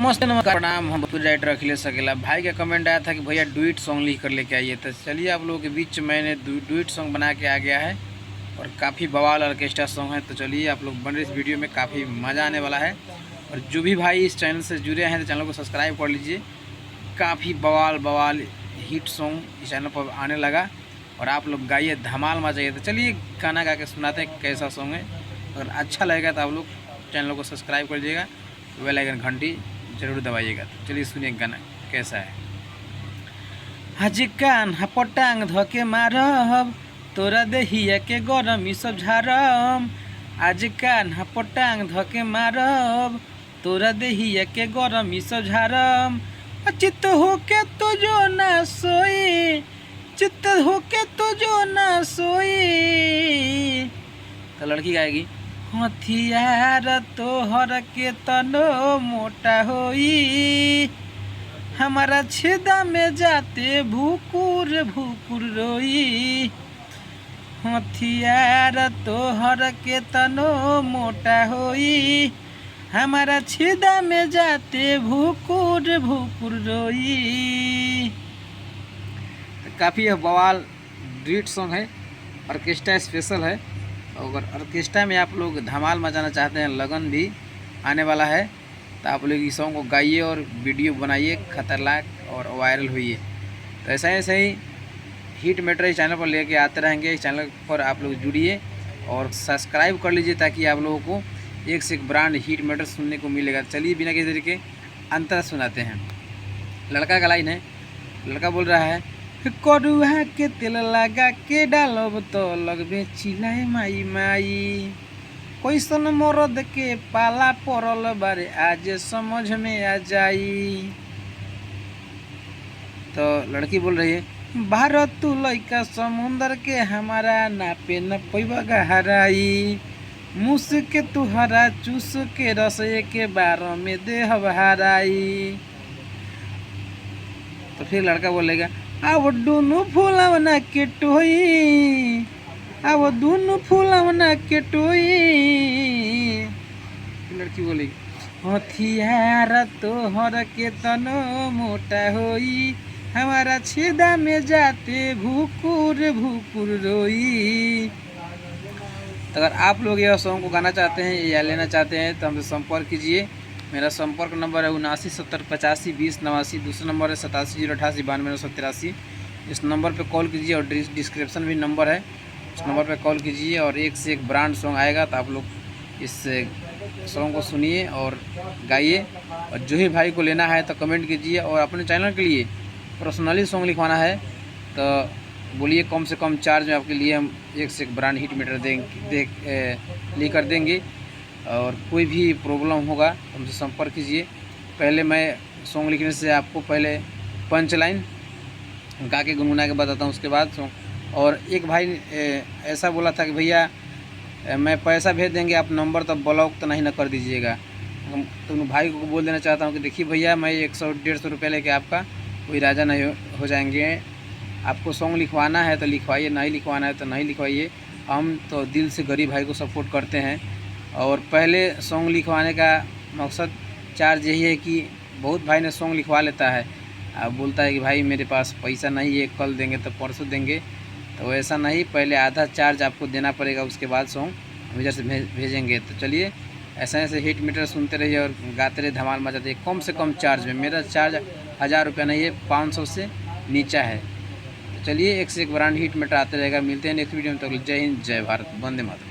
नमस्ते नमस्कार प्रणाम। हम भोजपुरी राइटर अखिलेश अकेला भाई का कमेंट आया था कि भैया डुइट सॉन्ग लिख कर लेके आइए, तो चलिए आप लोगों के बीच मैंने डुइट सॉन्ग बना के आ गया है और काफ़ी बवाल ऑर्केस्ट्रा सॉन्ग है। तो चलिए आप लोग बन रहे इस वीडियो में, काफ़ी मज़ा आने वाला है। और जो भी भाई इस चैनल से जुड़े हैं तो चैनल को सब्सक्राइब कर लीजिए। काफ़ी बवाल हिट सॉन्ग इस चैनल पर आने लगा और आप लोग गाइए, धमाल मचाइए। तो चलिए गाना गा के सुनाते हैं कैसा सॉन्ग है। अगर अच्छा लगेगा तो आप लोग चैनल को सब्सक्राइब कर लीजिएगा, बेल आइकन घंटी जरूर दबाइएगा। तो चलिए सुनिए गाना कैसा है। हज कान पटांग धके मारब, तोरा देहिया के गरमी सब झारम। आज कान पटांग धके मारब, तोरा देहिया के गरमी सब झारम। चित्त होके तो जो ना सोई, चित्त होके तो जो ना सोई। तो लड़की गाएगी, हथियार तोहर के तनो मोटा होई, हमारा छेदा में जाते भूकुर भूकुर रोई। हथियार तोहर के तनो मोटा होई, हमारा छेदा में जाते भूकुर भूकुर रोई। तो काफ़ी बवाल डुइट सॉन्ग है, ऑर्केस्ट्रा स्पेशल है। अगर ऑर्केस्ट्रा में आप लोग धमाल मचाना चाहते हैं, लगन भी आने वाला है, तो आप लोग इस सॉन्ग को गाइए और वीडियो बनाइए खतरनाक और वायरल हुई। तो ऐसा ही हिट मैटर इस चैनल पर लेके आते रहेंगे। इस चैनल पर आप लोग जुड़िए और सब्सक्राइब कर लीजिए ताकि आप लोगों को एक से एक ब्रांड हिट मैटर सुनने को मिलेगा। चलिए बिना किसी तरीके अंतर सुनाते हैं। लड़का का लाइन है, लड़का बोल रहा है, करुआ के तेल लगा के डालब तो लगबे चिल्लाए माई माई, कैसन मरद के पाला पड़ल बारे आज समझ में आ जाई। तो लड़की बोल रही है, भारत तू लइका समुंदर के हमारा नापे न पैबा गहराई, मुस के तुहरा चूस के रस के बारों में देह हराई। तो फिर लड़का बोलेगा, अब दोनों फूलवना के टोई, अब दोनों फूलवना के टोई। लड़की बोलेगी, हथियार तोहर के तनो मोटा होई, हमारा छेदा में जाते भूकुर भूकुर रोई। तो अगर आप लोग यह सॉन्ग को गाना चाहते हैं या लेना चाहते हैं तो हमसे संपर्क कीजिए। मेरा संपर्क नंबर है 7970852089। दूसरा नंबर है 8708892983। इस नंबर पे कॉल कीजिए और डिस्क्रिप्शन भी नंबर है, उस नंबर पे कॉल कीजिए और एक से एक ब्रांड सॉन्ग आएगा। तो आप लोग इस सॉन्ग को सुनिए और गाइए। और जो ही भाई को लेना है तो कमेंट कीजिए। और अपने चैनल के लिए पर्सनली सॉन्ग लिखवाना है तो बोलिए, कम से कम चार्ज में आपके लिए हम एक से एक ब्रांड हिट मैटर लिख कर देंगे। और कोई भी प्रॉब्लम होगा तो हमसे संपर्क कीजिए। पहले मैं सॉन्ग लिखने से आपको पहले पंच लाइन गा के गुनगुना के बताता हूँ, उसके बाद सॉन्ग। और एक भाई ऐसा बोला था कि भैया मैं पैसा भेज देंगे, आप नंबर तो ब्लॉक तो नहीं ना कर दीजिएगा। तो भाई को बोल देना चाहता हूँ कि देखिए भैया, मैं 100-150 रुपये लेके आपका कोई राजा नहीं हो जाएंगे। आपको सॉन्ग लिखवाना है तो लिखवाइए, नहीं लिखवाना है तो नहीं लिखवाइए। हम तो दिल से गरीब भाई को सपोर्ट करते हैं। और पहले सॉन्ग लिखवाने का मकसद चार्ज यही है कि बहुत भाई ने सॉन्ग लिखवा लेता है, अब बोलता है कि भाई मेरे पास पैसा नहीं है, कल देंगे तो परसों देंगे। तो ऐसा नहीं, पहले आधा चार्ज आपको देना पड़ेगा, उसके बाद सॉन्ग हम इधर से भेजेंगे। तो चलिए ऐसे हिट मीटर सुनते रहिए और गाते रहिए, धमाल मचाते रहिए। कम से कम चार्ज में, मेरा चार्ज 1000 रुपया नहीं है, 500 से नीचा है। तो चलिए एक से एक ब्रांड हिट मीटर आते रहेगा। मिलते हैं नेक्स्ट वीडियो में। तो जय हिंद, जय भारत, वंदे मातरम।